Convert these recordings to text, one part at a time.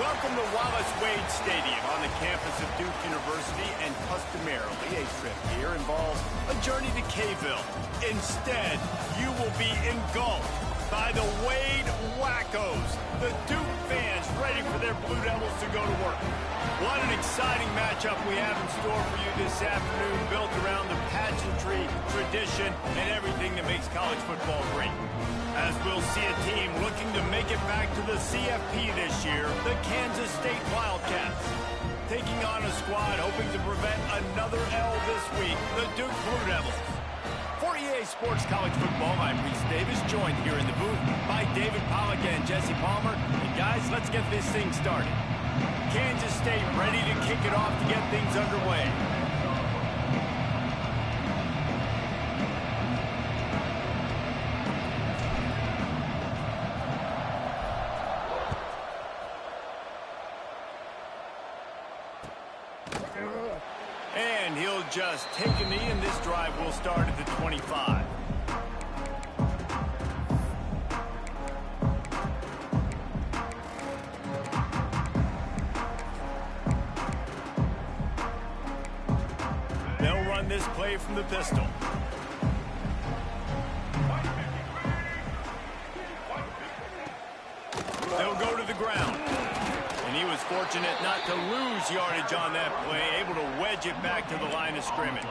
Welcome to Wallace Wade Stadium on the campus of Duke University, and customarily a trip here involves a journey to K-ville. Instead, you will be engulfed by the Wade Wackos, the Duke fans ready for their Blue Devils to go to work. What an exciting matchup we have in store for you this afternoon, built around the pageantry, tradition, and everything that makes college football great. As we'll see a team looking to make it back to the CFP this year, the Kansas State Wildcats. Taking on a squad hoping to prevent another L this week, the Duke Blue Devils. For EA Sports College Football, I'm Reese Davis, joined here in the booth by David Pollack and Jesse Palmer. And guys, let's get this thing started. Kansas State ready to kick it off to get things underway. And he'll just take a knee, and this drive will start at the 25. They'll run this play from the pistol. They'll go to the ground. And he was fortunate not to lose yardage on that play, able to wedge it back to the line of scrimmage.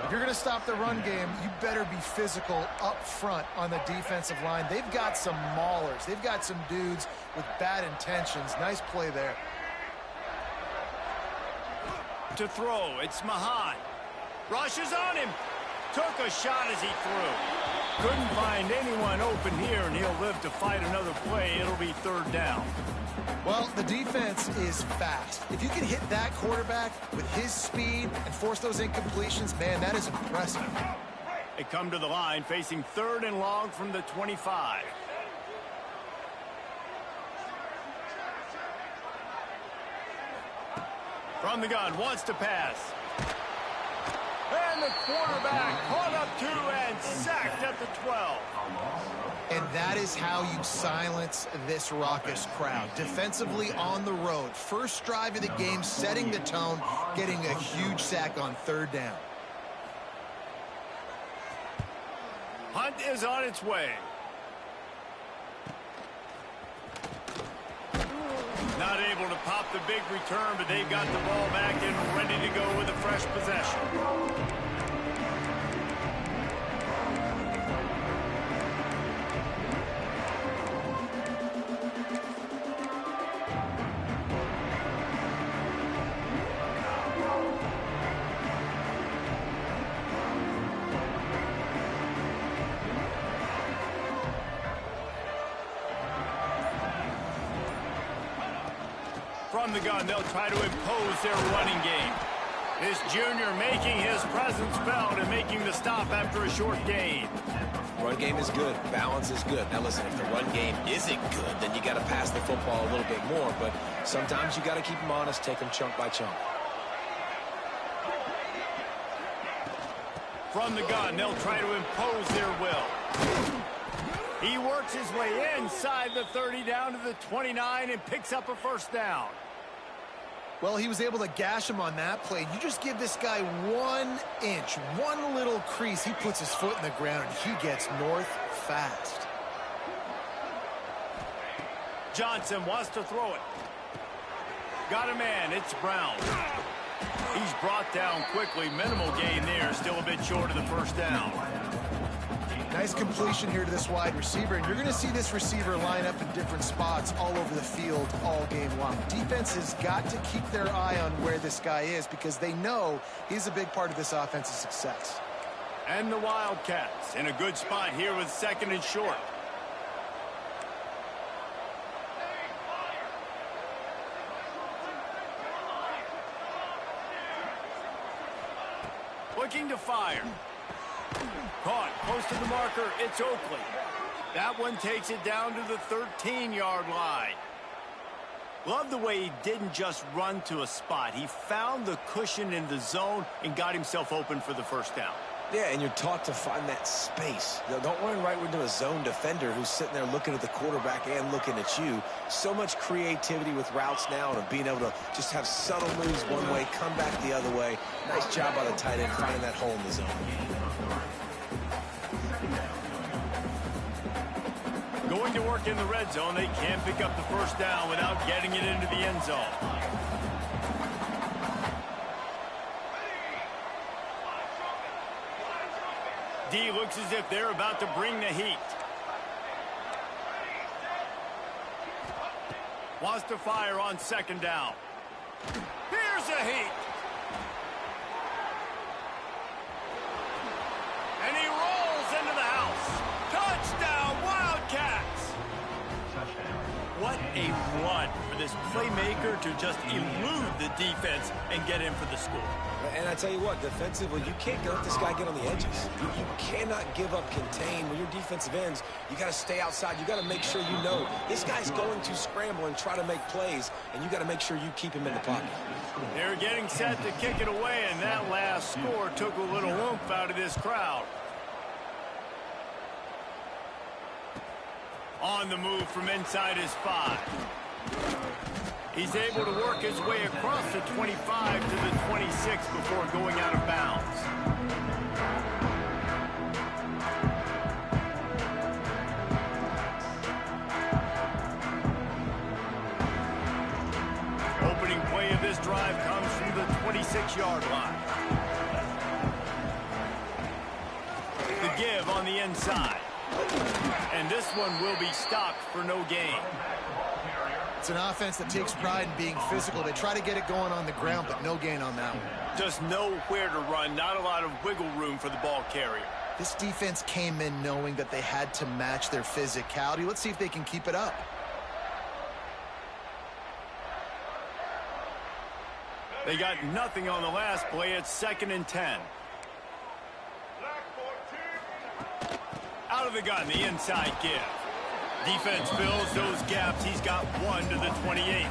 If you're going to stop the run game, you better be physical up front on the defensive line. They've got some maulers. They've got some dudes with bad intentions. Nice play there. To throw, it's Mahan. Rushes on him. Took a shot as he threw. Couldn't find anyone open here, and he'll live to fight another play. It'll be third down. Well, the defense is fast. If you can hit that quarterback with his speed and force those incompletions, man, that is impressive. They come to the line facing third and long from the 25. From the gun, wants to pass. And the quarterback caught up to and sacked at the 12. And that is how you silence this raucous crowd. Defensively on the road. First drive of the game, setting the tone, getting a huge sack on third down. Hunt is on its way. Not able to pop the big return, but they've got the ball back and ready to go with a fresh possession. From the gun, they'll try to impose their running game. This junior making his presence felt and making the stop after a short gain. Run game is good. Balance is good. Now listen, if the run game isn't good, then you got to pass the football a little bit more. But sometimes you got to keep them honest, take them chunk by chunk. From the gun, they'll try to impose their will. He works his way inside the 30 down to the 29 and picks up a first down. Well, he was able to gash him on that play. You just give this guy 1 inch, one little crease. He puts his foot in the ground, and he gets north fast. Johnson wants to throw it. Got a man. It's Brown. He's brought down quickly. Minimal gain there. Still a bit short of the first down. Nice completion here to this wide receiver, and you're going to see this receiver line up in different spots all over the field all game long. Defense has got to keep their eye on where this guy is because they know he's a big part of this offense's success. And the Wildcats in a good spot here with second and short. Looking to fire. Caught close to the marker. It's Oakley. That one takes it down to the 13-yard line. Love the way he didn't just run to a spot. He found the cushion in the zone and got himself open for the first down. Yeah, and you're taught to find that space. Don't run right into a zone defender who's sitting there looking at the quarterback and looking at you. So much creativity with routes now and being able to just have subtle moves one way, come back the other way. Nice job by the tight end finding that hole in the zone. Going to work in the red zone, they can't pick up the first down without getting it into the end zone. D looks as if they're about to bring the heat. Wants to fire on second down. Here's the heat. And he rolls into the house. Touchdown, Wildcats! What a run for this playmaker to just elude the defense and get in for the score. And I tell you what, defensively, you can't let this guy get on the edges. You cannot give up contain. When your defensive ends, you got to stay outside. You got to make sure you know this guy's going to scramble and try to make plays, and you got to make sure you keep him in the pocket. They're getting set to kick it away, and that last score took a little oomph out of this crowd. On the move from inside his 5. He's able to work his way across the 25 to the 26 before going out of bounds. Opening play of this drive comes from the 26-yard line. The give on the inside. And this one will be stopped for no gain. It's an offense that takes pride in being physical. They try to get it going on the ground, but no gain on that one. Just nowhere to run, not a lot of wiggle room for the ball carrier. This defense came in knowing that they had to match their physicality. Let's see if they can keep it up. They got nothing on the last play. It's 2nd and 10. Out of the gun, the inside give. Defense fills those gaps. He's got 1 to the 28.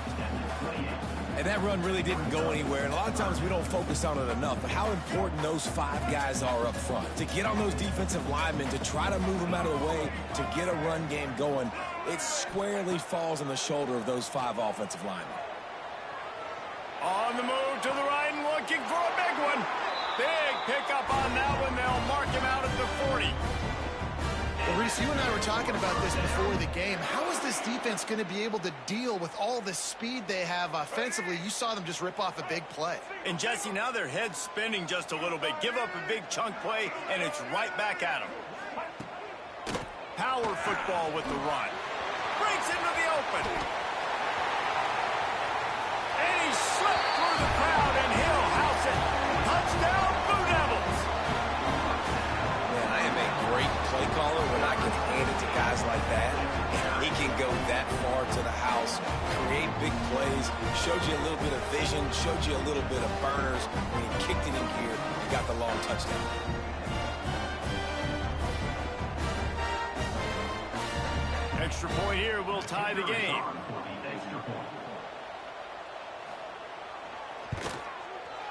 And that run really didn't go anywhere. And a lot of times we don't focus on it enough. But how important those 5 guys are up front. To get on those defensive linemen, to try to move them out of the way, to get a run game going, it squarely falls on the shoulder of those 5 offensive linemen. On the move to the right and looking for a big one. Big pickup on that one. They'll mark him out at the 40. Well, Reese, you and I were talking about this before the game. How is this defense going to be able to deal with all the speed they have offensively? You saw them just rip off a big play. And, Jesse, now their head's spinning just a little bit. Give up a big chunk play, and it's right back at them. Power football with the run. Breaks into the open. And he slipped through the crowd, and he'll house it. Touchdown, Blue Devils. Man, I am a great play caller when I can hand it to guys like that. And he can go that far to the house, create big plays, showed you a little bit of vision, showed you a little bit of burners. When he kicked it in here, he got the long touchdown. Extra point here will tie the game.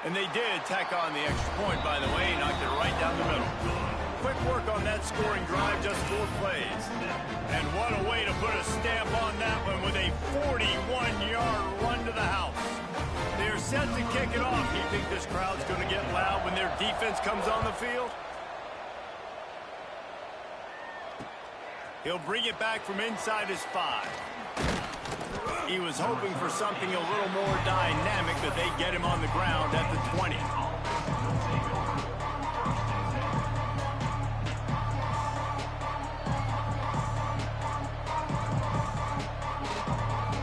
And they did tack on the extra point, by the way, knocked it right down the middle. Quick work on that scoring drive, just 4 plays. And what a way to put a stamp on that one with a 41-yard run to the house. They're set to kick it off. Do you think this crowd's going to get loud when their defense comes on the field? He'll bring it back from inside his 5. He was hoping for something a little more dynamic, but they get him on the ground at the 20.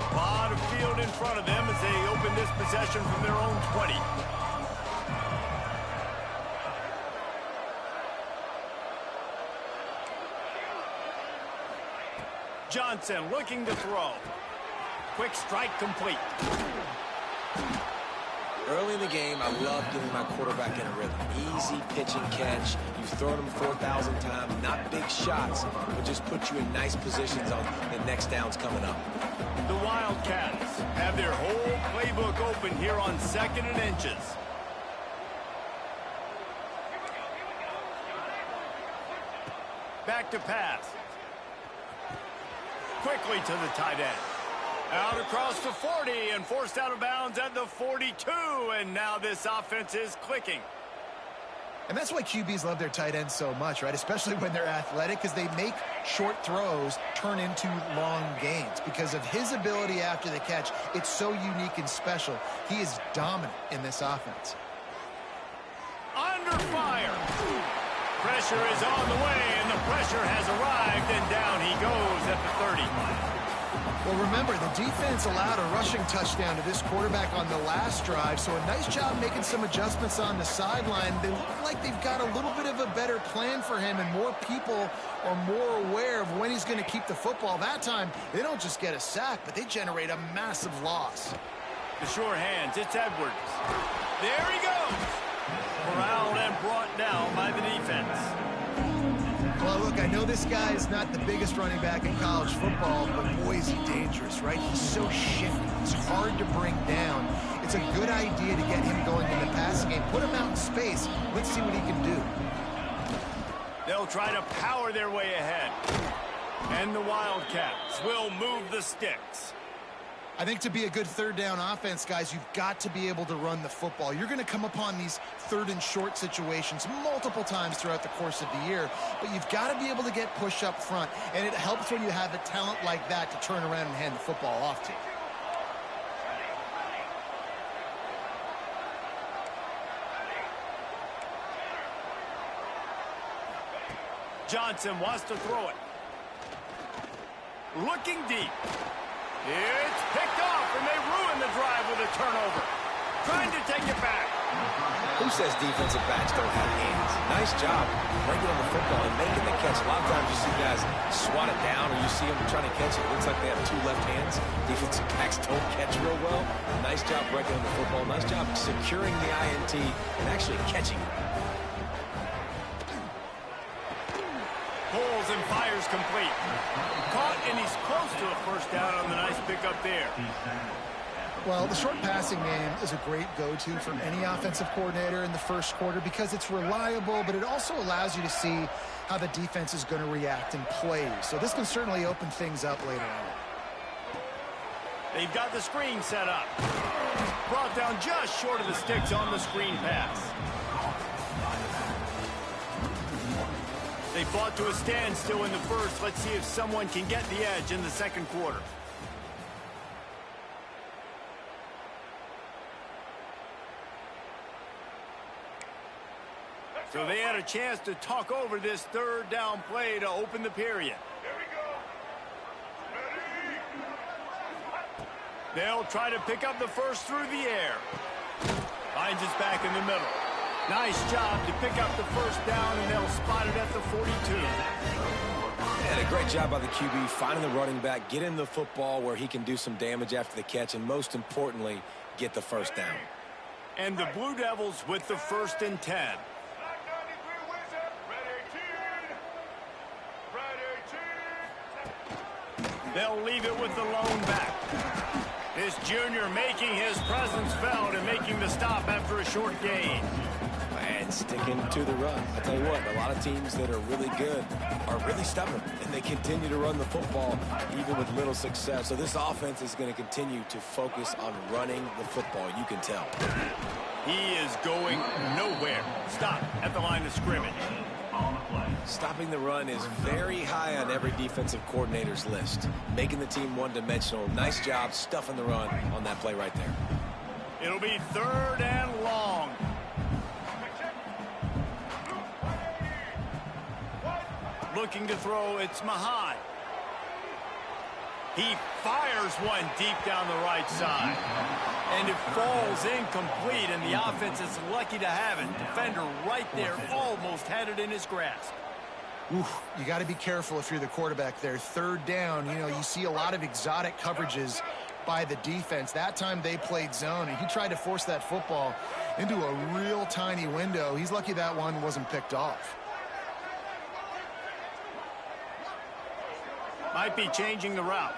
A lot of field in front of them as they open this possession from their own 20. Johnson looking to throw. Quick strike complete. Early in the game, I love getting my quarterback in a rhythm. Easy pitch and catch. You've thrown them 4,000 times. Not big shots, but just put you in nice positions on the next downs coming up. The Wildcats have their whole playbook open here on 2nd and inches. Back to pass. Quickly to the tight end. Out across the 40 and forced out of bounds at the 42. And now this offense is clicking. And that's why QBs love their tight ends so much, right? Especially when they're athletic, because they make short throws turn into long gains. Because of his ability after the catch, it's so unique and special. He is dominant in this offense. Under fire. Pressure is on the way, and the pressure has arrived, and down he goes at the 30. Well, remember, the defense allowed a rushing touchdown to this quarterback on the last drive, so a nice job making some adjustments on the sideline. They look like they've got a little bit of a better plan for him, and more people are more aware of when he's going to keep the football. That time, they don't just get a sack, but they generate a massive loss. The sure hands, it's Edwards. There he goes. Corralled and brought down by the defense. Well, look, I know this guy is not the biggest running back in college football, but boy, is he dangerous, right? He's so shifty. He's hard to bring down. It's a good idea to get him going in the passing game. Put him out in space. Let's see what he can do. They'll try to power their way ahead. And the Wildcats will move the sticks. I think to be a good third down offense, guys, you've got to be able to run the football. You're going to come upon these third and short situations multiple times throughout the course of the year, but you've got to be able to get push up front, and it helps when you have a talent like that to turn around and hand the football off to. Johnson wants to throw it. Looking deep. It's picked off, and they ruin the drive with a turnover. Trying to take it back. Who says defensive backs don't have hands? Nice job breaking on the football and making the catch. A lot of times you see guys swat it down, or you see them trying to catch it. It looks like they have two left hands. Defensive backs don't catch real well. Nice job breaking on the football. Nice job securing the INT and actually catching it. Pulls and fires complete. Caught, and he's close to a first down on the nice pickup there. Well, the short passing game is a great go-to for any offensive coordinator in the first quarter because it's reliable, but it also allows you to see how the defense is going to react and play. So this can certainly open things up later on. They've got the screen set up. Brought down just short of the sticks on the screen pass. They fought to a standstill in the first. Let's see if someone can get the edge in the second quarter. So they had a chance to talk over this third down play to open the period. They'll try to pick up the first through the air. Finds his back in the middle. Nice job to pick up the first down, and they'll spot it at the 42. And a great job by the QB finding the running back, getting the football where he can do some damage after the catch, and most importantly, get the first down. And the Blue Devils with the 1st and 10. They'll leave it with the lone back. This junior making his presence felt and making the stop after a short gain. And sticking to the run. I tell you what, a lot of teams that are really good are really stubborn, and they continue to run the football even with little success. So this offense is going to continue to focus on running the football. You can tell. He is going nowhere. Stop at the line of scrimmage. Stopping the run is very high on every defensive coordinator's list. Making the team one-dimensional. Nice job stuffing the run on that play right there. It'll be 3rd and long. Looking to throw, it's Mahad. He fires one deep down the right side. And it falls incomplete, and the offense is lucky to have it. Defender right there almost had it in his grasp. Oof, you got to be careful if you're the quarterback there. 3rd down, you know, you see a lot of exotic coverages by the defense. That time they played zone, and he tried to force that football into a real tiny window. He's lucky that one wasn't picked off. Might be changing the route.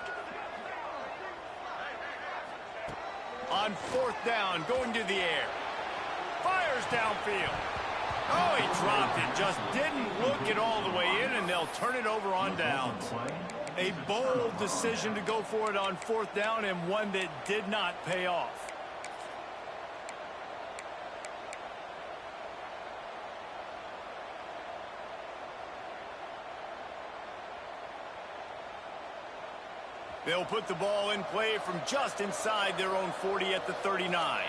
On 4th down, going to the air. Fires downfield. Oh, he dropped it. Just didn't look it all the way in, and they'll turn it over on downs. A bold decision to go for it on 4th down, and one that did not pay off. They'll put the ball in play from just inside their own 40 at the 39.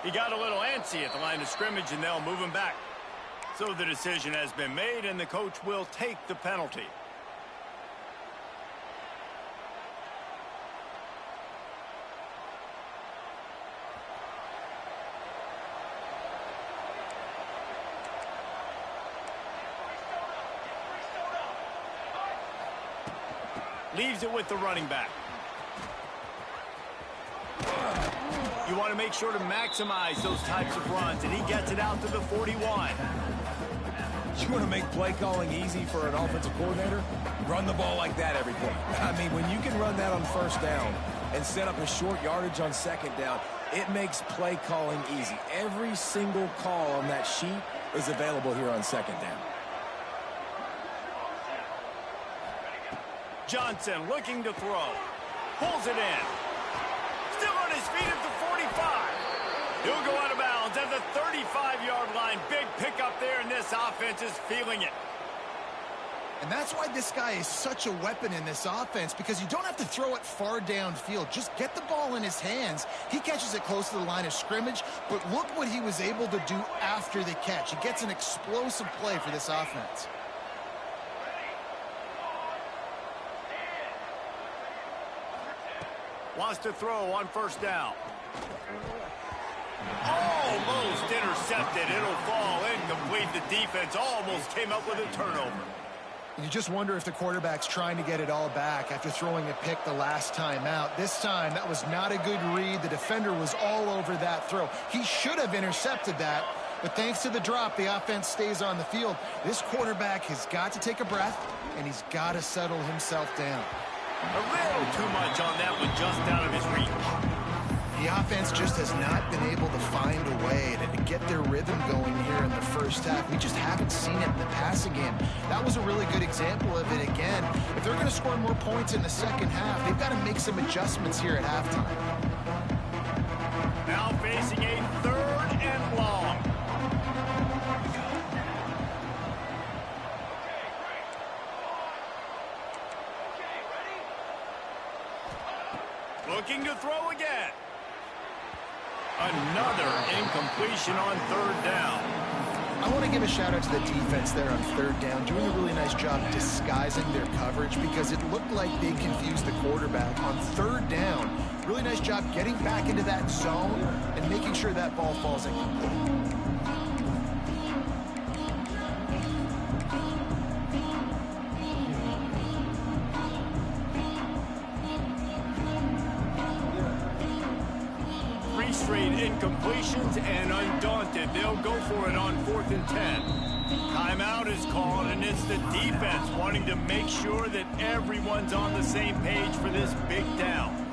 He got a little antsy at the line of scrimmage, and they'll move him back. So the decision has been made, and the coach will take the penalty. Leaves it with the running back. You want to make sure to maximize those types of runs, and he gets it out to the 41. You want to make play calling easy for an offensive coordinator? Run the ball like that every play. I mean, when you can run that on 1st down and set up a short yardage on 2nd down, it makes play calling easy. Every single call on that sheet is available here on 2nd down. Johnson looking to throw. Pulls it in. Still on his feet at the 45. He'll go out of bounds at the 35-yard line. Big pickup there, and this offense is feeling it. And that's why this guy is such a weapon in this offense, because you don't have to throw it far downfield. Just get the ball in his hands. He catches it close to the line of scrimmage, but look what he was able to do after the catch. He gets an explosive play for this offense. Wants to throw on 1st down. Almost intercepted. It'll fall incomplete. The defense almost came up with a turnover. You just wonder if the quarterback's trying to get it all back after throwing a pick the last time out. This time, that was not a good read. The defender was all over that throw. He should have intercepted that, but thanks to the drop, the offense stays on the field. This quarterback has got to take a breath, and he's got to settle himself down. A little too much on that one, just out of his reach. The offense just has not been able to find a way to get their rhythm going here in the 1st half. We just haven't seen it in the passing game. That was a really good example of it again. If they're going to score more points in the 2nd half, they've got to make some adjustments here at halftime. Now facing a 3rd and long. Looking to throw again. Another incompletion on 3rd down. I want to give a shout out to the defense there on 3rd down, doing a really nice job disguising their coverage, because it looked like they confused the quarterback on 3rd down. Really nice job getting back into that zone and making sure that ball falls incomplete. Straight incompletions, and undaunted, they'll go for it on 4th and 10. Timeout is called, and it's the defense wanting to make sure that everyone's on the same page for this big down.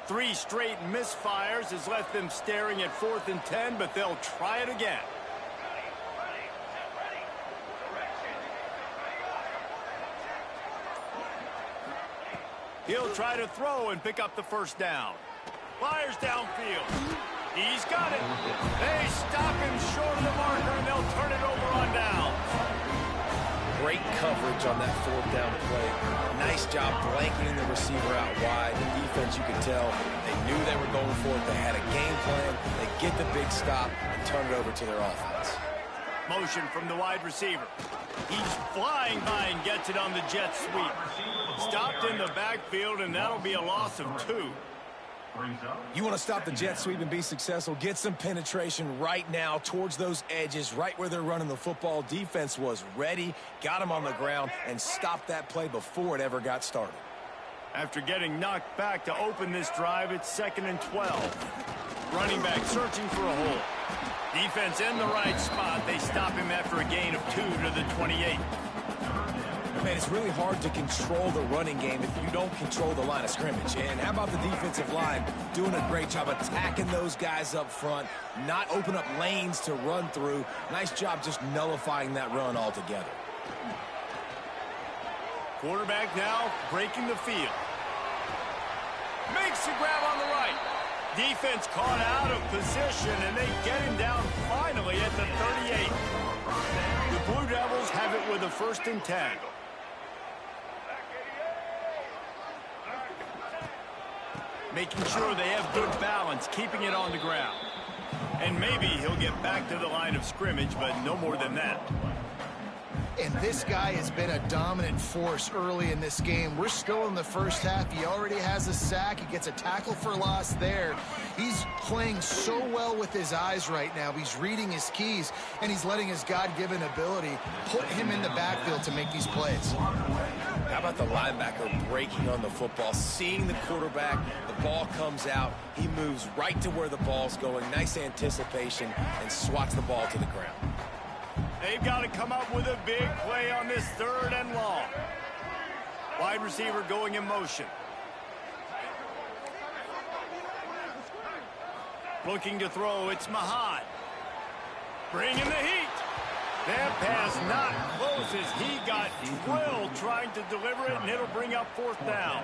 Three straight misfires has left them staring at 4th and 10, but they'll try it again. He'll try to throw and pick up the 1st down. Fires downfield. He's got it. They stop him short of the marker, and they'll turn it over on down. Great coverage on that 4th down play. Nice job blanketing the receiver out wide. The defense, you could tell, they knew they were going for it. They had a game plan. They get the big stop and turn it over to their offense. Motion from the wide receiver. He's flying by and gets it on the jet sweep. Stopped in the backfield, and that'll be a loss of 2. You want to stop the jet sweep and be successful, get some penetration right now towards those edges, right where they're running the football. Defense was ready, got him on the ground, and stopped that play before it ever got started. After getting knocked back to open this drive, it's 2nd and 12. Running back searching for a hole. Defense in the right spot. They stop him after a gain of 2 to the 28. Man, it's really hard to control the running game if you don't control the line of scrimmage. And how about the defensive line doing a great job attacking those guys up front, not open up lanes to run through. Nice job just nullifying that run altogether. Quarterback now breaking the field. Makes the grab on the right. Defense caught out of position, and they get him down finally at the 38. The Blue Devils have it with a 1st and 10. Making sure they have good balance, keeping it on the ground. And maybe he'll get back to the line of scrimmage, but no more than that. And this guy has been a dominant force early in this game. We're still in the first half. He already has a sack. He gets a tackle for loss there. He's playing so well with his eyes right now. He's reading his keys, and he's letting his God-given ability put him in the backfield to make these plays. How about the linebacker breaking on the football, seeing the quarterback, the ball comes out, he moves right to where the ball's going, nice anticipation, and swats the ball to the ground. They've got to come up with a big play on this 3rd and long. Wide receiver going in motion. Looking to throw, it's Mahad. Bringing the heat. That pass not close as he got drilled trying to deliver it, and it'll bring up 4th down.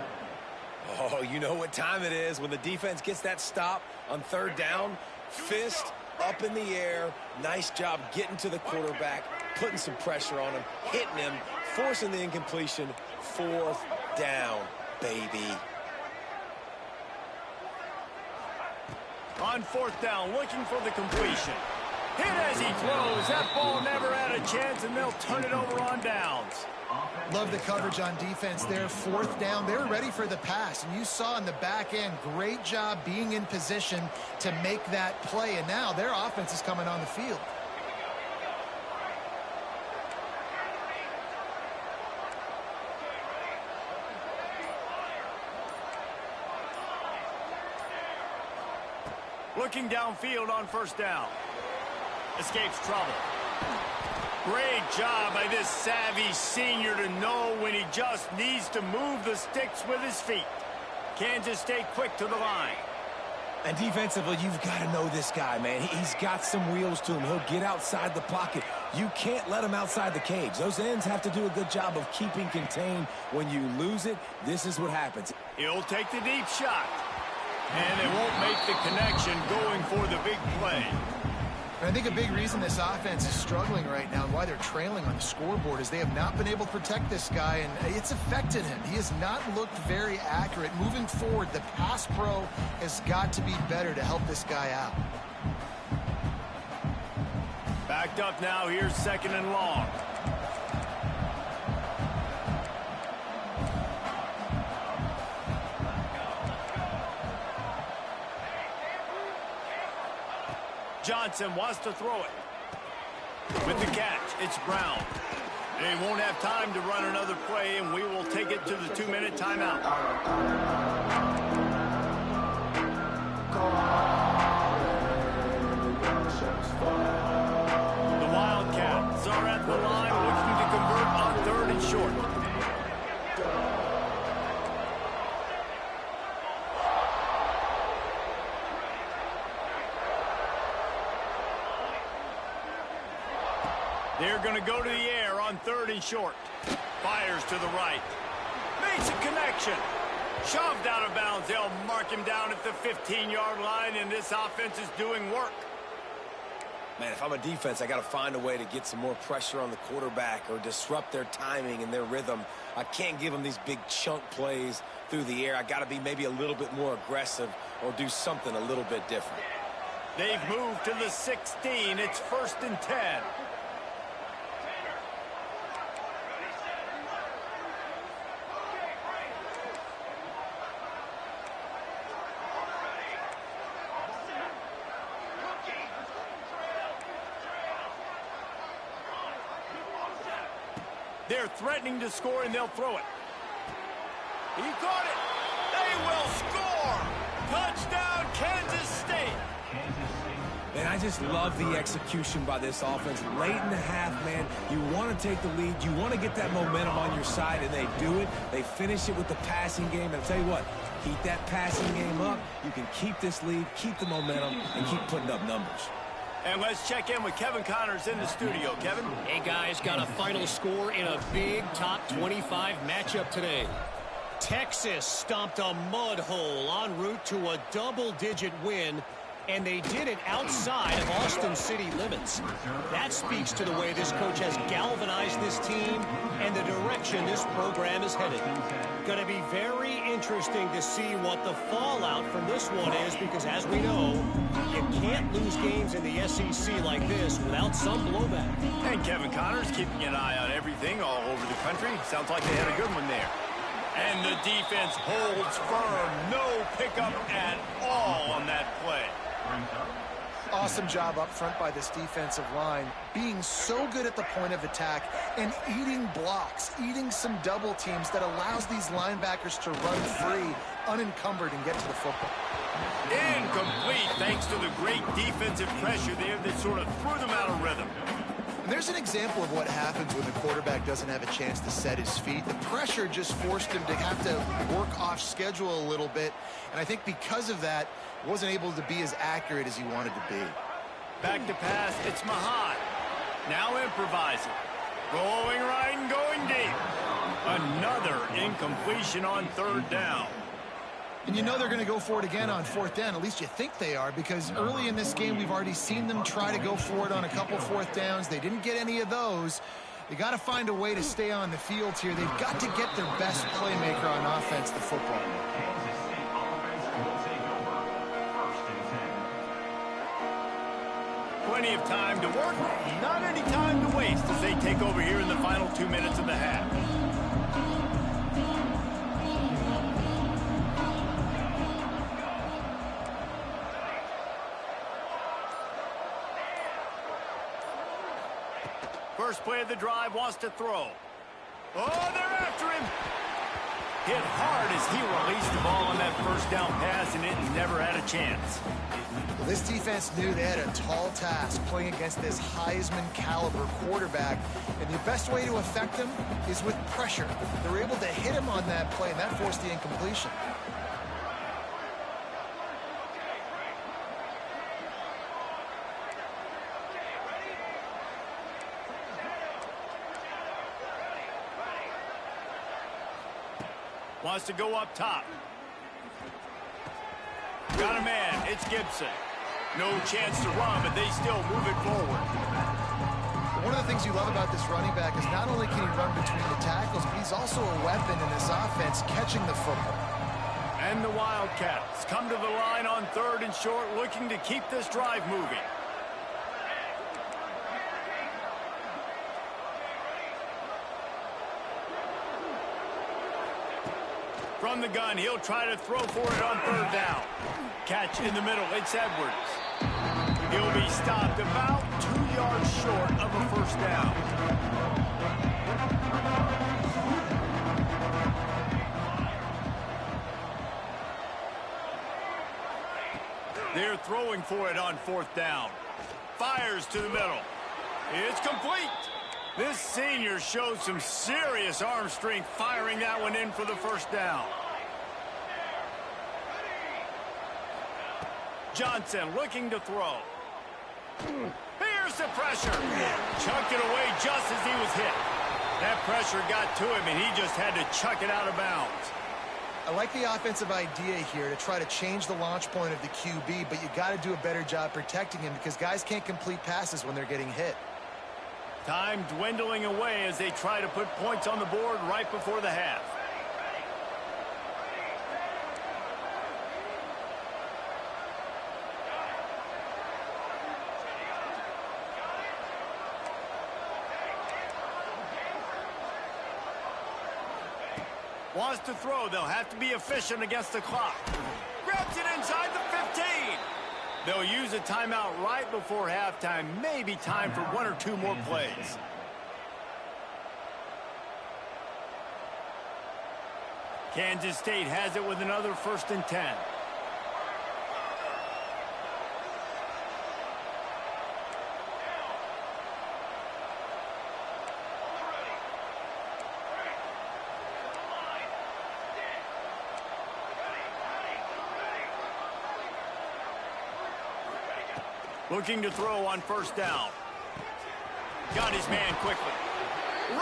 Oh, you know what time it is when the defense gets that stop on 3rd down. Fist up in the air. Nice job getting to the quarterback, putting some pressure on him, hitting him, forcing the incompletion. 4th down, baby. On 4th down, looking for the completion. Hit as he throws. That ball never had a chance, and they'll turn it over on downs. Love the coverage on defense there. 4th down. They were ready for the pass, and you saw in the back end, great job being in position to make that play, and now their offense is coming on the field. Looking downfield on 1st down. Escapes trouble. Great job by this savvy senior to know when he just needs to move the sticks with his feet. Kansas stay quick to the line. And defensively, you've got to know this guy, man. He's got some wheels to him. He'll get outside the pocket. You can't let him outside the cage. Those ends have to do a good job of keeping contained. When you lose it, this is what happens. He'll take the deep shot. And it won't make the connection going for the big play. I think a big reason this offense is struggling right now and why they're trailing on the scoreboard is they have not been able to protect this guy, and it's affected him. He has not looked very accurate. Moving forward, the pass pro has got to be better to help this guy out. Backed up now. Here's 2nd and long. Johnson wants to throw it. With the catch, it's Brown. They won't have time to run another play, and we will take it to the 2-minute timeout. The Wildcats are at the line looking to convert on 3rd and short. They're going to go to the air on 3rd and short. Fires to the right. Makes a connection. Shoved out of bounds. They'll mark him down at the 15-yard line, and this offense is doing work. Man, if I'm a defense, I got to find a way to get some more pressure on the quarterback or disrupt their timing and their rhythm. I can't give them these big chunk plays through the air. I got to be maybe a little bit more aggressive or do something a little bit different. They've moved to the 16. It's 1st and 10. They're threatening to score, and they'll throw it. He caught it. They will score. Touchdown, Kansas State. And I just love the execution by this offense. Late in the half, man, you want to take the lead. You want to get that momentum on your side, and they do it. They finish it with the passing game. And I'll tell you what, keep that passing game up. You can keep this lead, keep the momentum, and keep putting up numbers. And let's check in with Kevin Connors in the studio. Kevin? Hey, guys, got a final score in a big top 25 matchup today. Texas stomped a mud hole en route to a double-digit win, and they did it outside of Austin city limits. That speaks to the way this coach has galvanized this team and the direction this program is headed. Going to be very interesting to see what the fallout from this one is, because as we know, you can't lose games in the SEC like this without some blowback. And Kevin Connors keeping an eye on everything all over the country. Sounds like they had a good one there. And the defense holds firm. No pickup at all on that play. Awesome job up front by this defensive line, being so good at the point of attack and eating blocks, eating some double teams that allows these linebackers to run free, unencumbered, and get to the football. Incomplete, thanks to the great defensive pressure there that sort of threw them out of rhythm. And there's an example of what happens when the quarterback doesn't have a chance to set his feet. The pressure just forced him to have to work off schedule a little bit, and I think because of that, wasn't able to be as accurate as he wanted to be. Back to pass, it's Mahat. Now improvising. Going right and going deep. Another incompletion on third down. And you know they're going to go for it again on fourth down. At least you think they are, because early in this game we've already seen them try to go for it on a couple fourth downs. They didn't get any of those. They got to find a way to stay on the field here. They've got to get their best playmaker on offense, the football. Plenty of time to work, not any time to waste as they take over here in the final 2 minutes of the half. First play of the drive, wants to throw. Oh, they're after him. Hit hard as he released the ball on that first down pass, and it never had a chance. Well, this defense knew they had a tall task playing against this Heisman caliber quarterback, and the best way to affect him is with pressure. They were able to hit him on that play, and that forced the incompletion. Wants to go up top. Got a man. It's Gibson. No chance to run, but they still move it forward. One of the things you love about this running back is not only can he run between the tackles, but he's also a weapon in this offense, catching the football. And the Wildcats come to the line on third and short, looking to keep this drive moving. From the gun, he'll try to throw for it on third down. Catch in the middle, it's Edwards. He'll be stopped about 2 yards short of a first down. They're throwing for it on fourth down. Fires to the middle. It's complete. This senior shows some serious arm strength firing that one in for the first down. Johnson looking to throw. Here's the pressure. Chucked it away just as he was hit. That pressure got to him, and he just had to chuck it out of bounds. I like the offensive idea here to try to change the launch point of the QB, but you got to do a better job protecting him because guys can't complete passes when they're getting hit. Time dwindling away as they try to put points on the board right before the half. Wants to throw. They'll have to be efficient against the clock. Grabs it inside the 15. They'll use a timeout right before halftime. Maybe time for 1 or 2 more plays. Kansas State has it with another 1st and 10. Looking to throw on first down. Got his man quickly.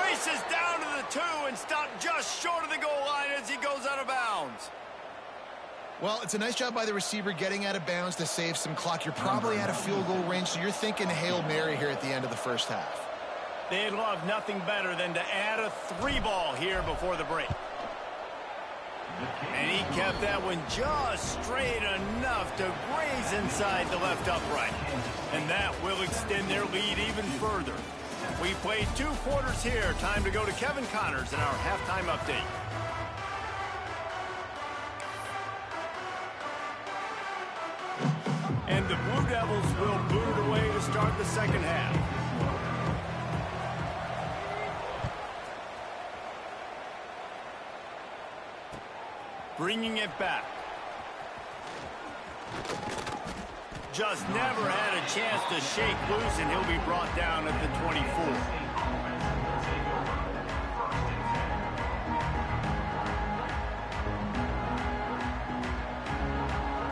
Races down to the 2 and stopped just short of the goal line as he goes out of bounds. Well, it's a nice job by the receiver getting out of bounds to save some clock. You're probably out of field goal range, so you're thinking Hail Mary here at the end of the first half. They'd love nothing better than to add a 3-ball here before the break. And he kept that one just straight enough to graze inside the left upright. And that will extend their lead even further. We played 2 quarters here. Time to go to Kevin Connors in our halftime update. And the Blue Devils will boot it away to start the second half. Bringing it back. Just never had a chance to shake loose, and he'll be brought down at the 24.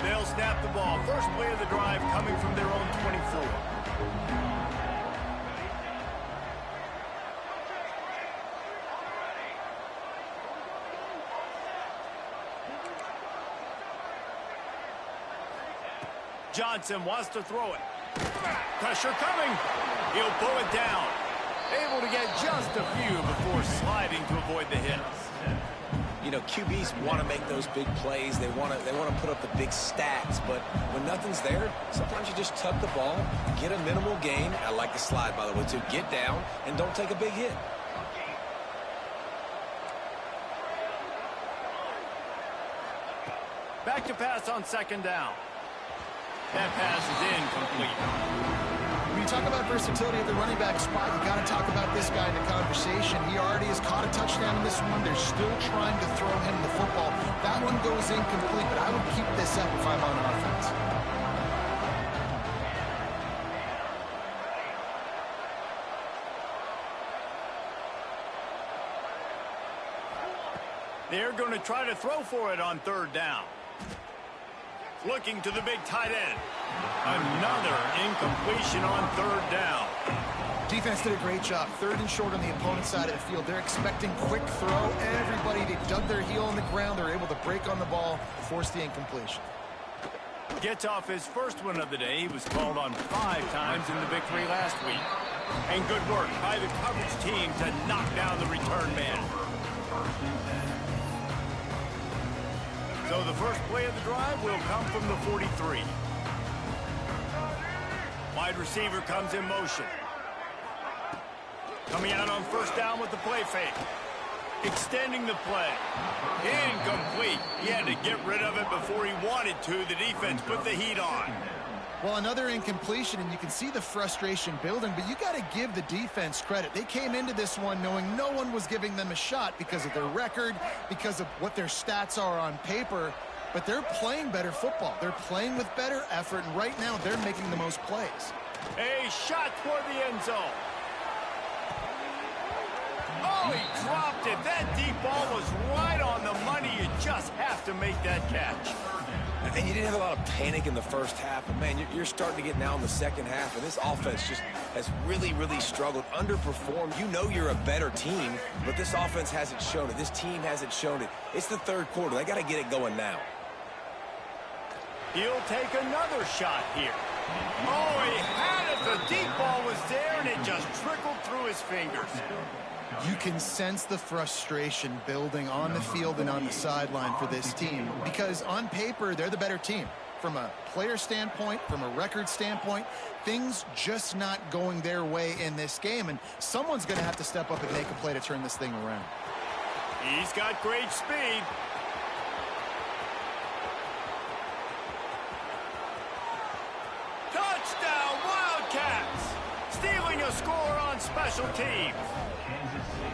They'll snap the ball. First play of the drive coming from their own 24. Johnson wants to throw it. Pressure coming. He'll pull it down. Able to get just a few before sliding to avoid the hits. You know, QBs want to make those big plays. They want to put up the big stats. But when nothing's there, sometimes you just tuck the ball, get a minimal gain. I like the slide, by the way, too. Get down and don't take a big hit. Back to pass on second down. That pass is incomplete. When you talk about versatility at the running back spot, you got to talk about this guy in the conversation. He already has caught a touchdown in this one. They're still trying to throw him the football. That one goes incomplete, but I would keep this up if I'm on offense. They're going to try to throw for it on third down. Looking to the big tight end. Another incompletion on third down. Defense did a great job. Third and short on the opponent's side of the field. They're expecting quick throw. Everybody, they dug their heel on the ground. They're able to break on the ball, force the incompletion. Gets off his first one of the day. He was called on 5 times in the victory last week. And good work by the coverage team to knock down the return man. So the first play of the drive will come from the 43. Wide receiver comes in motion. Coming out on first down with the play fake. Extending the play. Incomplete. He had to get rid of it before he wanted to. The defense put the heat on. Well, another incompletion, and you can see the frustration building, but you got to give the defense credit. They came into this one knowing no one was giving them a shot because of their record, because of what their stats are on paper, but they're playing better football. They're playing with better effort, and right now they're making the most plays. A shot toward the end zone. Oh, he dropped it. That deep ball was right on the money. You just have to make that catch. And you didn't have a lot of panic in the first half, but man, you're starting to get now in the second half, and this offense just has really, really struggled, underperformed. You know you're a better team, but this offense hasn't shown it. This team hasn't shown it. It's the third quarter. They got to get it going now. He'll take another shot here. Oh, he had it. The deep ball was there, and it just trickled through his fingers. You can sense the frustration building on the field and on the sideline for this team because on paper, they're the better team. From a player standpoint, from a record standpoint, things just not going their way in this game, and someone's going to have to step up and make a play to turn this thing around. He's got great speed. Touchdown, Wildcats! Stealing a score on special teams.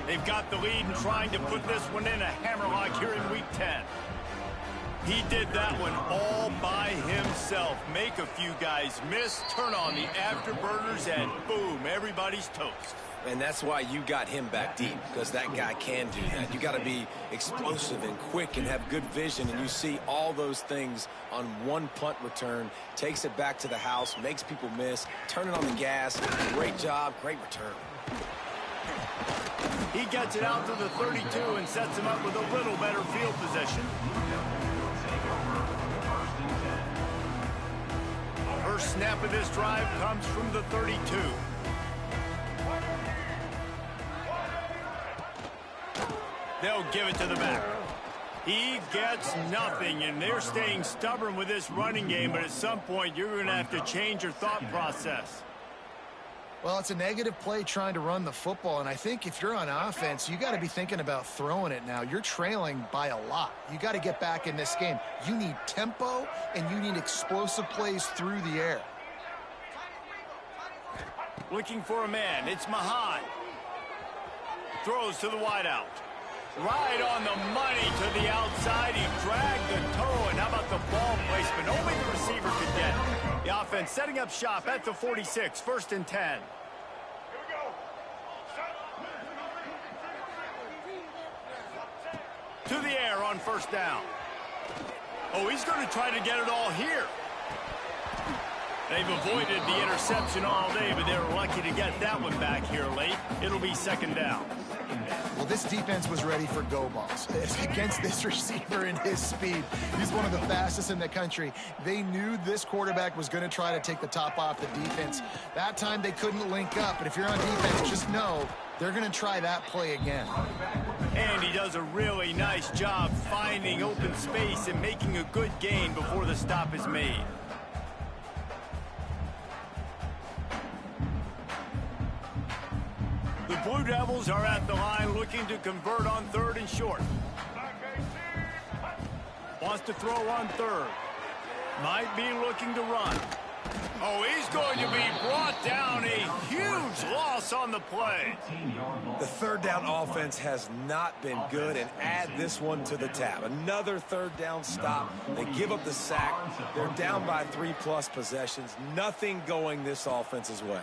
They've got the lead and trying to put this one in a hammerlock here in Week 10. He did that one all by himself. Make a few guys miss, turn on the afterburners, and boom, everybody's toast. And that's why you got him back deep, because that guy can do that. You got to be explosive and quick and have good vision, and you see all those things on one punt return. Takes it back to the house, makes people miss, turning on the gas. Great job, great return. He gets it out to the 32 and sets him up with a little better field position. First snap of this drive comes from the 32. They'll give it to the back. He gets nothing, and they're staying stubborn with this running game, but at some point you're going to have to change your thought process. Well, it's a negative play trying to run the football, and I think if you're on offense, you got to be thinking about throwing it now. You're trailing by a lot. You got to get back in this game. You need tempo, and you need explosive plays through the air. Looking for a man. It's Mahan. Throws to the wideout. Right on the money to the outside. He dragged the toe, and how about the ball placement? Only the receiver could get it. The offense setting up shop at the 46, 1st and 10. To the air on 1st down. Oh, he's going to try to get it all here. They've avoided the interception all day, but they were lucky to get that one back here late. It'll be 2nd down. Well, this defense was ready for go balls. Against this receiver and his speed, he's one of the fastest in the country. They knew this quarterback was going to try to take the top off the defense. That time they couldn't link up, but if you're on defense, just know they're going to try that play again. And he does a really nice job finding open space and making a good gain before the stop is made. The Blue Devils are at the line looking to convert on 3rd and short. Wants to throw on 3rd. Might be looking to run. Oh, he's going to be brought down. A huge loss on the play. The 3rd down offense has not been good, and add this one to the tab. Another 3rd down stop. They give up the sack. They're down by 3+ possessions. Nothing going this offense's way.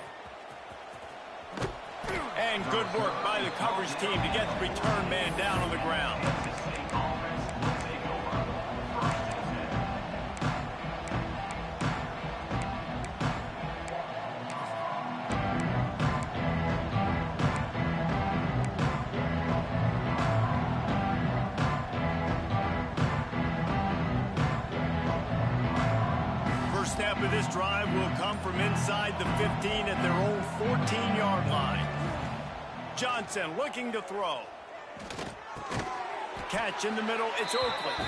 And good work by the coverage team to get the return man down on the ground. First snap of this drive will come from inside the 15 at their own 14-yard line. Johnson looking to throw. Catch in the middle. It's Oakley.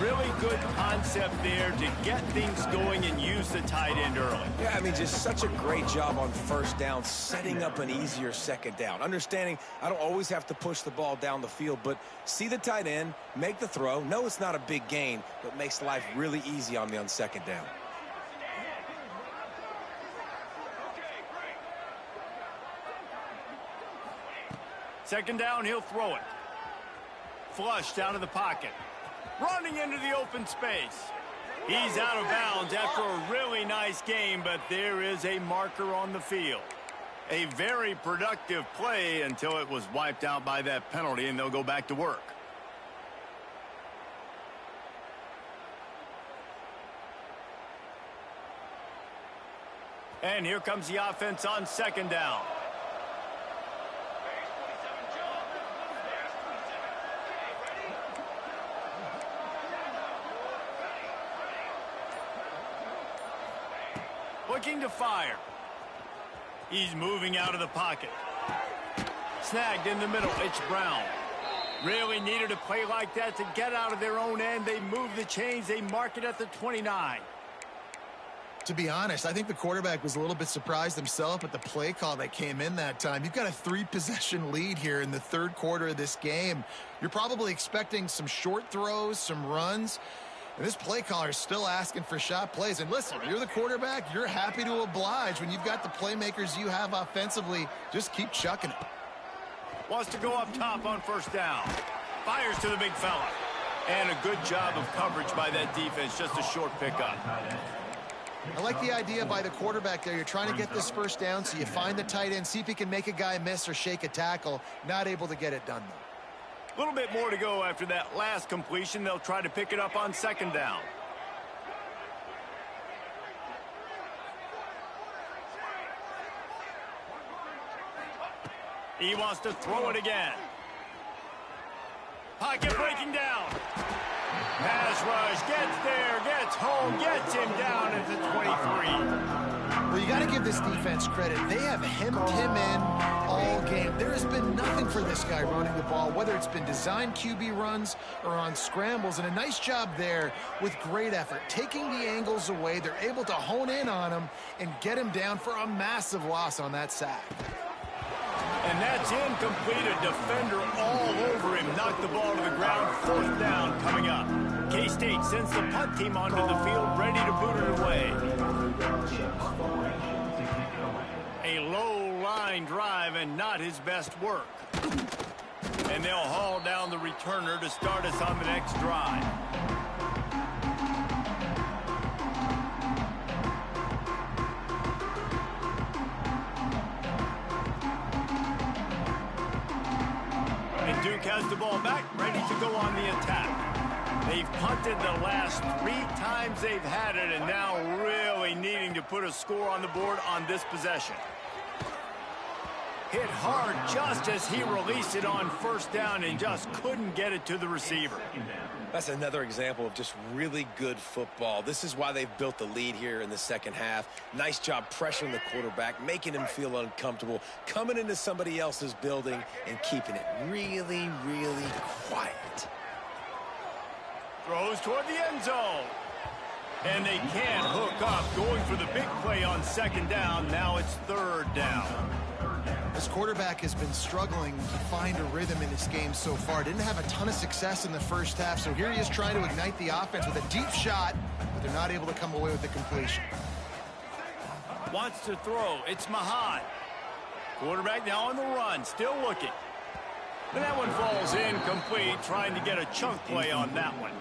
Really good concept there to get things going and use the tight end early. Yeah, I mean, just such a great job on 1st down, setting up an easier 2nd down. Understanding I don't always have to push the ball down the field, but see the tight end, make the throw. No, it's not a big gain, but makes life really easy on me on 2nd down. Second down, he'll throw it. Flushed out of the pocket. Running into the open space. He's out of bounds after a really nice game, but there is a marker on the field. A very productive play until it was wiped out by that penalty, and they'll go back to work. And here comes the offense on 2nd down. Looking to fire. He's moving out of the pocket. Snagged in the middle. It's Brown. Really needed a play like that to get out of their own end. They move the chains. They mark it at the 29. To be honest, I think the quarterback was a little bit surprised himself at the play call that came in that time. You've got a 3-possession lead here in the 3rd quarter of this game. You're probably expecting some short throws, some runs. And this play caller is still asking for shot plays. And listen, you're the quarterback. You're happy to oblige when you've got the playmakers you have offensively. Just keep chucking it. Wants to go up top on 1st down. Fires to the big fella. And a good job of coverage by that defense, just a short pickup. I like the idea by the quarterback there. You're trying to get this first down, so you find the tight end, see if he can make a guy miss or shake a tackle. Not able to get it done, though. A little bit more to go after that last completion. They'll try to pick it up on second down. He wants to throw it again. Pocket breaking down. Pass rush, gets there, gets home, gets him down at the 23. Well, you got to give this defense credit. They have hemmed him in all game. There has been nothing for this guy running the ball, whether it's been designed QB runs or on scrambles, and a nice job there with great effort. Taking the angles away, they're able to hone in on him and get him down for a massive loss on that sack. And that's incomplete. A defender all over him. Knocked the ball to the ground. Fourth down coming up. K-State sends the punt team onto the field, ready to boot it away. A low-line drive and not his best work. And they'll haul down the returner to start us on the next drive. Duke has the ball back, ready to go on the attack. They've punted the last 3 times they've had it, and now really needing to put a score on the board on this possession. Hit hard just as he released it on first down and just couldn't get it to the receiver. That's another example of just really good football. This is why they've built the lead here in the second half. Nice job pressuring the quarterback, making him feel uncomfortable, coming into somebody else's building and keeping it really, really quiet. Throws toward the end zone. And they can't hook up, going for the big play on second down. Now it's third down. This quarterback has been struggling to find a rhythm in this game so far. Didn't have a ton of success in the first half, so here he is trying to ignite the offense with a deep shot, but they're not able to come away with the completion. Wants to throw. It's Mahad. Quarterback now on the run, still looking. And that one falls incomplete, trying to get a chunk play on that one.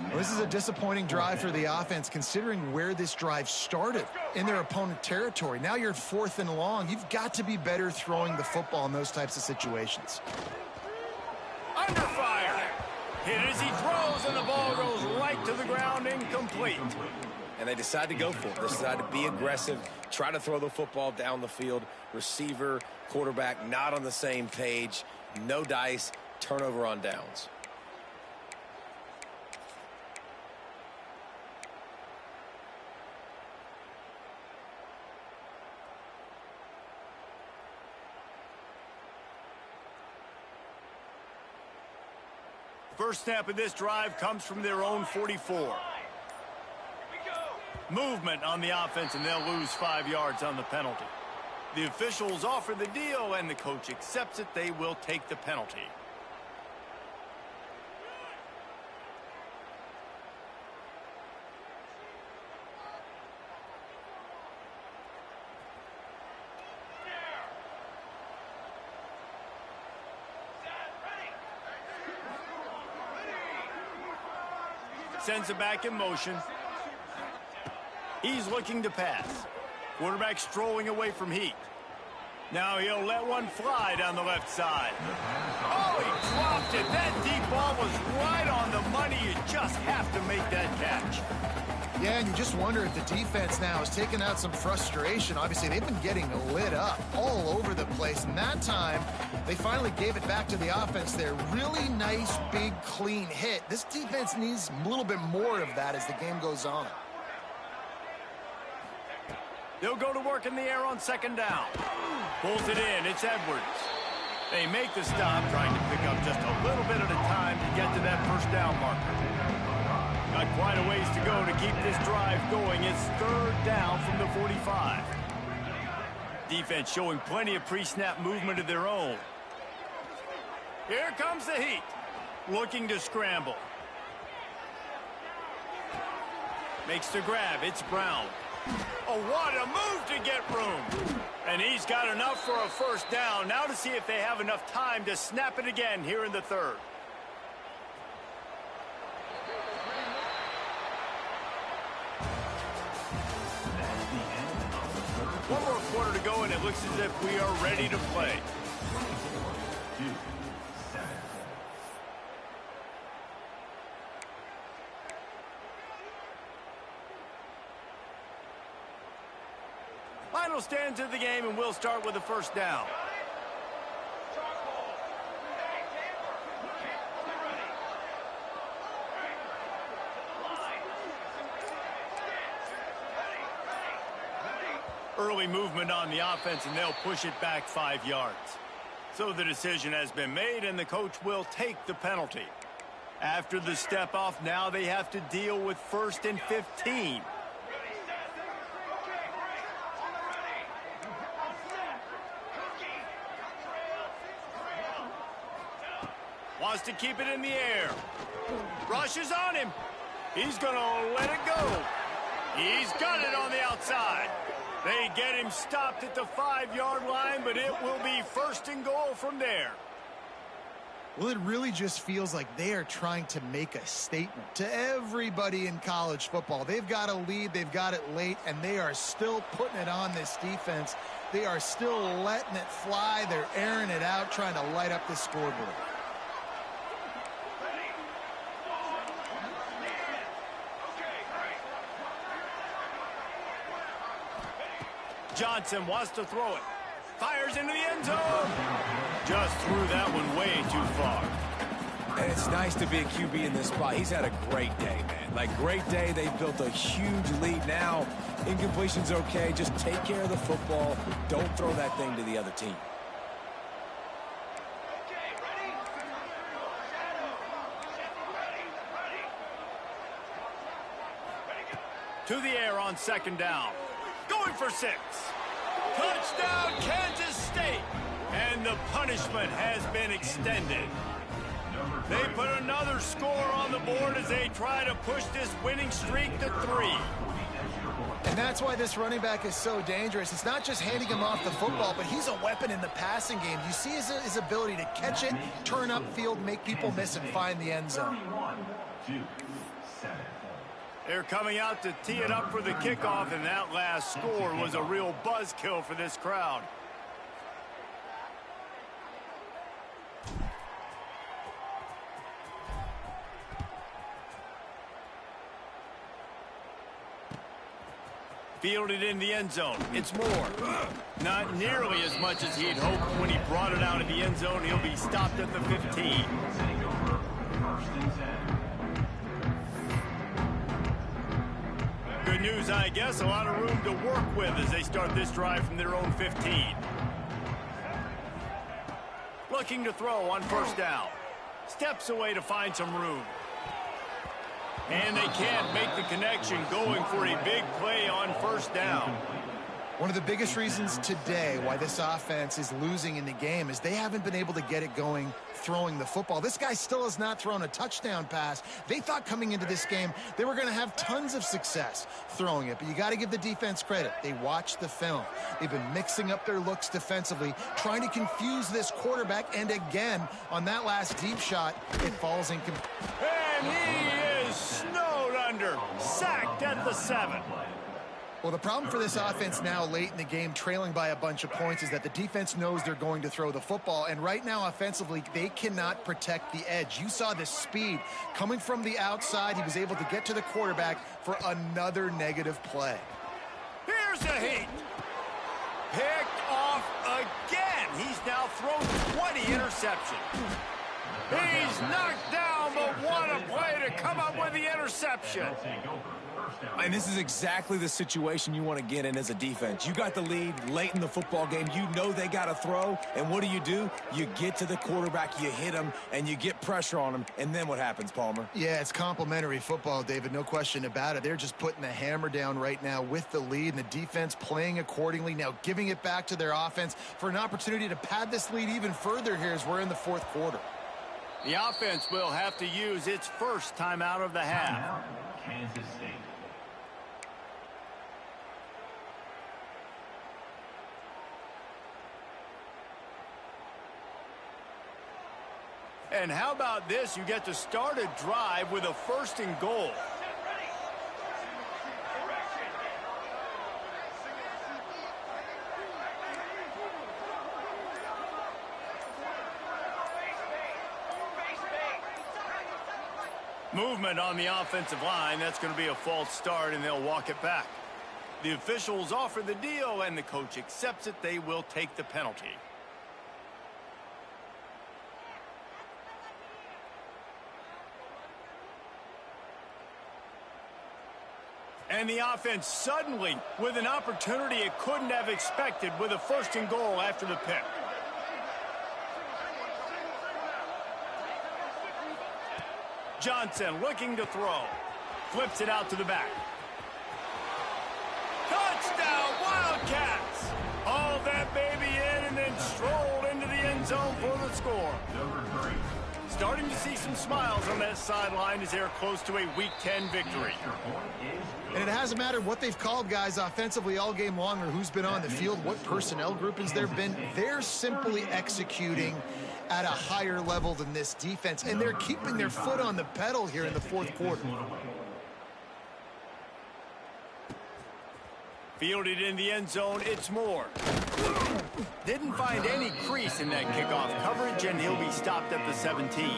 Well, this is a disappointing drive for the offense, considering where this drive started in their opponent territory. Now you're 4th and long. You've got to be better throwing the football in those types of situations. Under fire. Hit as he throws, and the ball goes right to the ground, incomplete. And they decide to go for it. They decide to be aggressive, try to throw the football down the field. Receiver, quarterback, not on the same page. No dice, turnover on downs. First snap of this drive comes from their own 44. Movement on the offense, and they'll lose 5 yards on the penalty. The officials offer the deal, and the coach accepts it. They will take the penalty. Sends it back in motion. He's looking to pass. Quarterback strolling away from heat. Now he'll let one fly down the left side. Oh, he dropped it. That deep ball was right on the money. You just have to make that catch. Yeah, and you just wonder if the defense now is taking out some frustration. Obviously, they've been getting lit up all over the place. And that time, they finally gave it back to the offense there. Really nice, big, clean hit. This defense needs a little bit more of that as the game goes on. They'll go to work in the air on second down. Pulls it in. It's Edwards. They make the stop, trying to pick up just a little bit at a time to get to that first down marker. Got quite a ways to go to keep this drive going. It's third down from the 45. Defense showing plenty of pre-snap movement of their own. Here comes the heat. Looking to scramble. Makes the grab. It's Brown. Oh, what a move to get room. And he's got enough for a first down. Now to see if they have enough time to snap it again here in the third. One more quarter to go, and it looks as if we are ready to play. Final stands of the game, and we'll start with a first down. Early movement on the offense, and they'll push it back 5 yards. So the decision has been made, and the coach will take the penalty. After the step off, now they have to deal with 1st and 15. Wants to keep it in the air. Rushes on him. He's going to let it go. He's got it on the outside. They get him stopped at the 5-yard line, but it will be 1st and goal from there. Well, it really just feels like they are trying to make a statement to everybody in college football. They've got a lead, they've got it late, and they are still putting it on this defense. They are still letting it fly. They're airing it out, trying to light up the scoreboard. Johnson wants to throw it. Fires into the end zone. Just threw that one way too far. And it's nice to be a QB in this spot. He's had a great day, man. Like, great day. They've built a huge lead now. Incompletion's okay. Just take care of the football. Don't throw that thing to the other team. To the air on 2nd down. Going for 6. Touchdown, Kansas State. And the punishment has been extended. They put another score on the board as they try to push this winning streak to 3. And that's why this running back is so dangerous. It's not just handing him off the football, but he's a weapon in the passing game. You see his ability to catch it, turn upfield, make people miss, and find the end zone. They're coming out to tee it up for the kickoff, and that last score was a real buzzkill for this crowd. Fielded in the end zone. It's more. Not nearly as much as he had hoped when he brought it out of the end zone. He'll be stopped at the 15. Good news, I guess. A lot of room to work with as they start this drive from their own 15. Looking to throw on 1st down. Steps away to find some room. And they can't make the connection, going for a big play on 1st down. One of the biggest reasons today why this offense is losing in the game is they haven't been able to get it going throwing the football. This guy still has not thrown a touchdown pass. They thought coming into this game they were going to have tons of success throwing it, but you got to give the defense credit. They watched the film. They've been mixing up their looks defensively, trying to confuse this quarterback, and again, on that last deep shot, it falls incomplete. And he is snowed under, sacked at the 7. Well, the problem for this offense now late in the game, trailing by a bunch of points, is that the defense knows they're going to throw the football. And right now, offensively, they cannot protect the edge. You saw the speed coming from the outside. He was able to get to the quarterback for another negative play. Here's a heat. Picked off again. He's now thrown 20 interceptions. He's knocked down, but what a play to come up with the interception. And this is exactly the situation you want to get in as a defense. You got the lead late in the football game. You know they got to throw. And what do? You get to the quarterback, you hit him, and you get pressure on him. And then what happens, Palmer? Yeah, it's complimentary football, David. No question about it. They're just putting the hammer down right now with the lead, and the defense playing accordingly, now giving it back to their offense for an opportunity to pad this lead even further here as we're in the 4th quarter. The offense will have to use its first timeout of the half. Kansas State. And how about this? You get to start a drive with a 1st and goal. Movement on the offensive line. That's going to be a false start, and they'll walk it back. The officials offer the deal, and the coach accepts it. They will take the penalty. And the offense suddenly with an opportunity it couldn't have expected with a 1st and goal after the pick. Johnson looking to throw. Flips it out to the back. Touchdown, Wildcats! Hauled that baby in and then strolled into the end zone for the score. Starting to see some smiles on that sideline as they're close to a Week 10 victory. And it hasn't mattered what they've called guys offensively all game long or who's been on the field, what personnel groupings there have been. They're simply executing at a higher level than this defense, and they're keeping their foot on the pedal here in the 4th quarter. Fielded in the end zone, it's Moore. Didn't find any crease in that kickoff coverage, and he'll be stopped at the 17.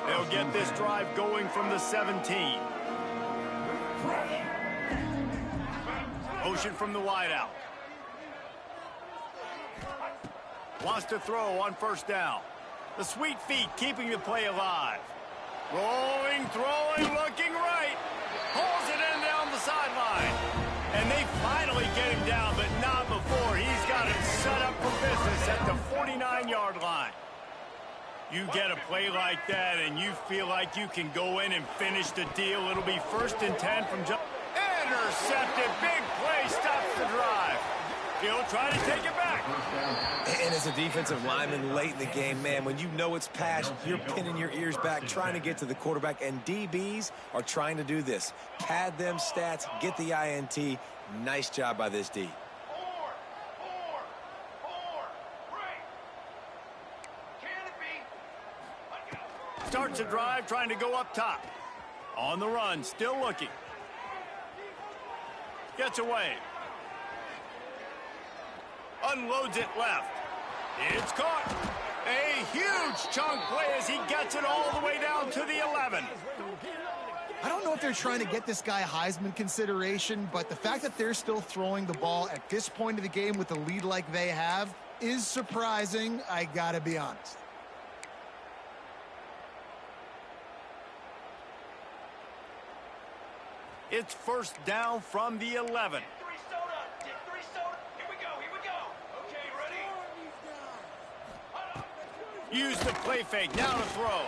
They'll get this drive going from the 17. Motion from the wideout. Wants to throw on 1st down. The sweet feet keeping the play alive. Rolling, throwing, looking right. Pulls it in down the sideline. And they finally get him down, but not before. He's got it set up for business at the 49-yard line. You get a play like that, and you feel like you can go in and finish the deal. It'll be 1st and 10 from John. Intercepted. Big play. Stops the drive. He'll try to take it back. And as a defensive lineman late in the game, man, when you know it's passed, you're pinning your ears back, trying to get to the quarterback, and DBs are trying to do this. Pad them stats, get the INT. Nice job by this D. Starts a drive, trying to go up top. On the run, still looking. Gets away. Unloads it left. It's caught. A huge chunk play as he gets it all the way down to the 11. I don't know if they're trying to get this guy Heisman consideration, but the fact that they're still throwing the ball at this point of the game with a lead like they have is surprising, I gotta be honest. It's 1st down from the 11. Use the play fake, now to throw.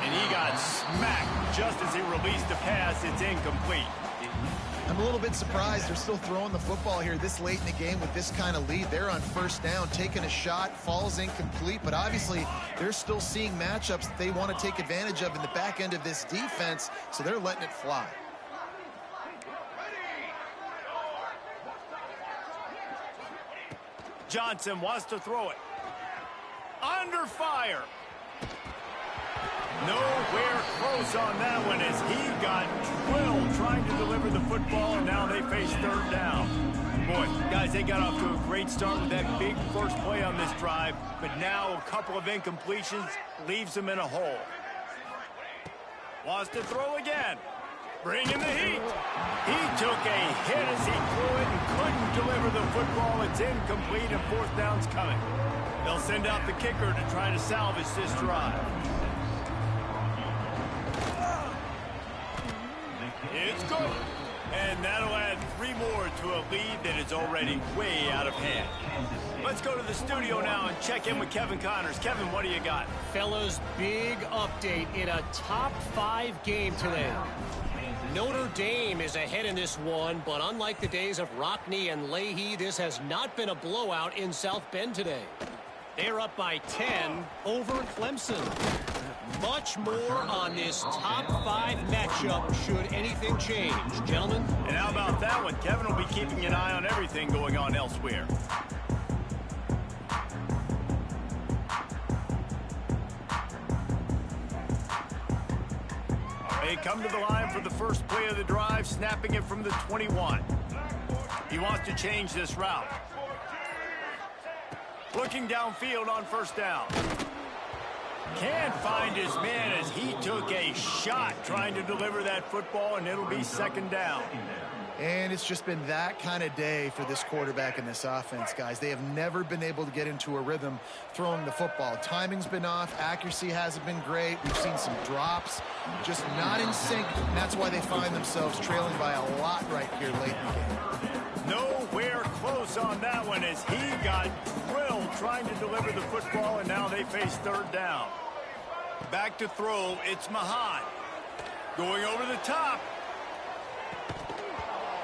And he got smacked just as he released the pass. It's incomplete. I'm a little bit surprised they're still throwing the football here this late in the game with this kind of lead. They're on 1st down, taking a shot, falls incomplete, but obviously they're still seeing matchups that they want to take advantage of in the back end of this defense, so they're letting it fly. Johnson wants to throw it. Under fire. Nowhere close on that one as he got drilled trying to deliver the football, and now they face 3rd down. Boy, guys, they got off to a great start with that big first play on this drive, but now a couple of incompletions leaves them in a hole. Wants to throw again. Bringing the heat. He took a hit as he threw it and couldn't deliver the football. It's incomplete, and 4th down's coming. They'll send out the kicker to try to salvage this drive. It's good. And that'll add 3 more to a lead that is already way out of hand. Let's go to the studio now and check in with Kevin Connors. Kevin, what do you got? Fellas, big update in a top 5 game today. Notre Dame is ahead in this one, but unlike the days of Rockne and Leahy, this has not been a blowout in South Bend today. They're up by 10 over Clemson. Much more on this top 5 matchup should anything change. Gentlemen? And how about that one? Kevin will be keeping an eye on everything going on elsewhere. They come to the line for the first play of the drive, snapping it from the 21. He wants to change this route. Looking downfield on 1st down. Can't find his man as he took a shot trying to deliver that football, and it'll be second down. And it's just been that kind of day for this quarterback and this offense, guys. They have never been able to get into a rhythm throwing the football. Timing's been off. Accuracy hasn't been great. We've seen some drops, just not in sync. And that's why they find themselves trailing by a lot right here late in the game. Nowhere close on that one as he got drilled trying to deliver the football, and now they face third down. Back to throw, it's Mahan. Going over the top.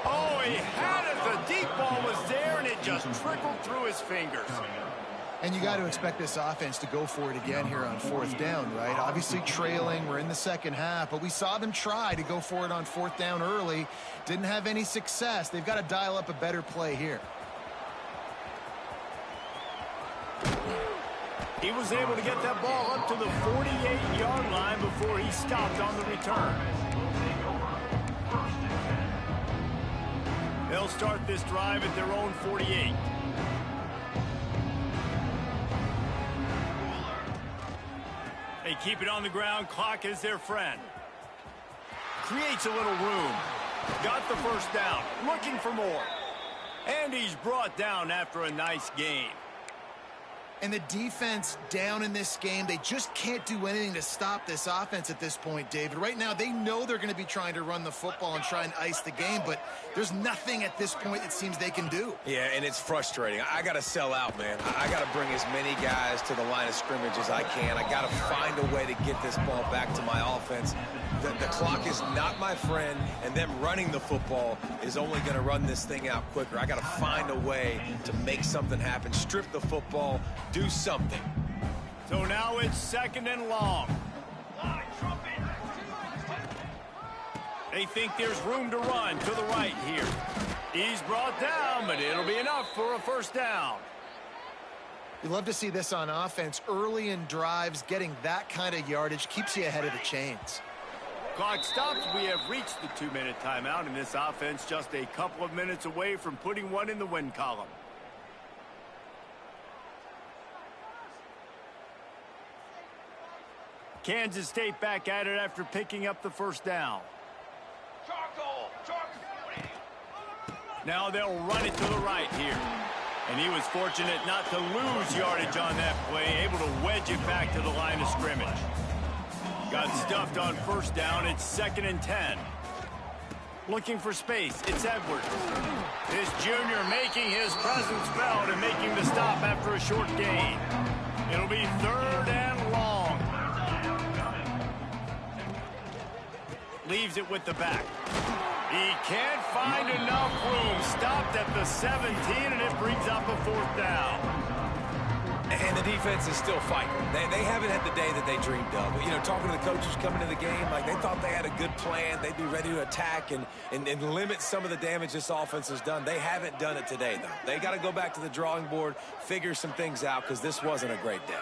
Oh, he had it. The deep ball was there, and it just trickled through his fingers. And you got to expect this offense to go for it again here on fourth down, right? Obviously trailing. We're in the second half, but we saw them try to go for it on fourth down early. Didn't have any success. They've got to dial up a better play here. He was able to get that ball up to the 48-yard line before he stopped on the return. They'll start this drive at their own 48. They keep it on the ground. Clock is their friend. Creates a little room. Got the first down. Looking for more. And he's brought down after a nice game. And the defense down in this game, they just can't do anything to stop this offense at this point, David. Right now, they know they're going to be trying to run the football and try and ice the game, but there's nothing at this point it seems they can do. Yeah, and it's frustrating. I got to sell out, man. I got to bring as many guys to the line of scrimmage as I can. I got to find a way to get this ball back to my offense. The clock is not my friend, and them running the football is only going to run this thing out quicker. I got to find a way to make something happen, strip the football, do something. So now it's second and long. They think there's room to run to the right here. He's brought down, but it'll be enough for a first down. You love to see this on offense. Early in drives, getting that kind of yardage keeps you ahead of the chains. Clock stops. We have reached the 2-minute timeout, and this offense just a couple of minutes away from putting one in the win column. Kansas State back at it after picking up the first down. Now they'll run it to the right here. And he was fortunate not to lose yardage on that play, able to wedge it back to the line of scrimmage. Got stuffed on first down. It's second and 10. Looking for space. It's Edwards. This junior making his presence felt and making the stop after a short gain. It'll be third and long. Leaves it with the back. He can't find enough room. Stopped at the 17, and it brings up a fourth down. And the defense is still fighting. They haven't had the day that they dreamed of. But, you know, talking to the coaches coming into the game, like they thought they had a good plan. They'd be ready to attack and limit some of the damage this offense has done. They haven't done it today, though. They got to go back to the drawing board, figure some things out, because this wasn't a great day.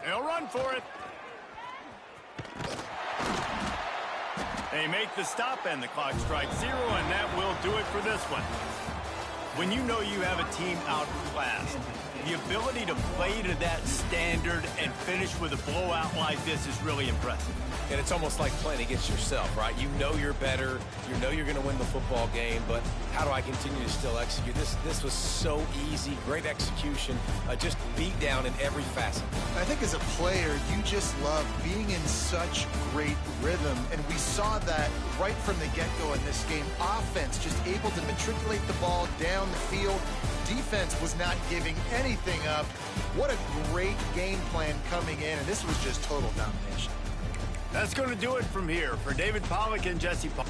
They'll run for it. They make the stop, and the clock strikes 0, and that will do it for this one. When you know you have a team outclassed, the ability to play to that standard and finish with a blowout like this is really impressive. And it's almost like playing against yourself, right? You know you're better. You know you're going to win the football game, but how do I continue to still execute? This was so easy. Great execution. Just beat down in every facet. I think as a player, you just love being in such great rhythm, and we saw that right from the get-go in this game. Offense just able to matriculate the ball down the field. Defense was not giving anything up. What a great game plan coming in, and this was just total domination. That's going to do it from here. For David Pollack and Jesse Paul.